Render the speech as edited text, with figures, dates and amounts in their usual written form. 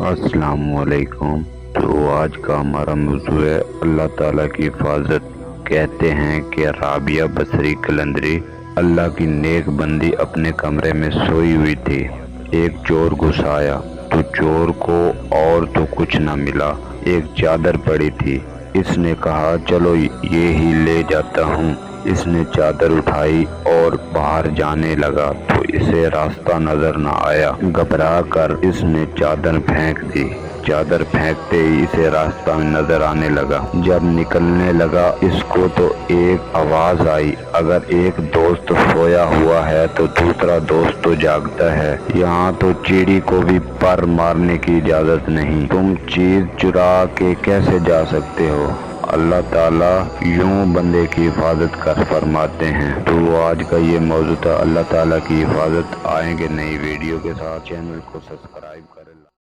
अस्सलामुअलैकुम। तो आज का हमारा मौजू है अल्लाह ताला की हिफाजत। कहते हैं कि राबिया बसरी कलंदरी अल्लाह की नेक बंदी अपने कमरे में सोई हुई थी। एक चोर घुस आया तो चोर को और तो कुछ न मिला, एक चादर पड़ी थी। इसने कहा चलो ये ही ले जाता हूँ। इसने चादर उठाई और बाहर जाने लगा तो इसे रास्ता नजर न आया। घबरा कर इसने चादर फेंक दी। चादर फेंकते ही इसे रास्ता नजर आने लगा। जब निकलने लगा इसको तो एक आवाज आई, अगर एक दोस्त सोया हुआ है तो दूसरा दोस्त तो जागता है। यहाँ तो चिड़ी को भी पर मारने की इजाजत नहीं। तुम चीज चुरा के कैसे जा सकते हो? अल्लाह ताला यूं बंदे की हिफाजत कर फरमाते हैं। तो आज का ये मौजू था। अल्लाह ताला की हिफाजत। आएंगे नई वीडियो के साथ। चैनल को सब्सक्राइब कर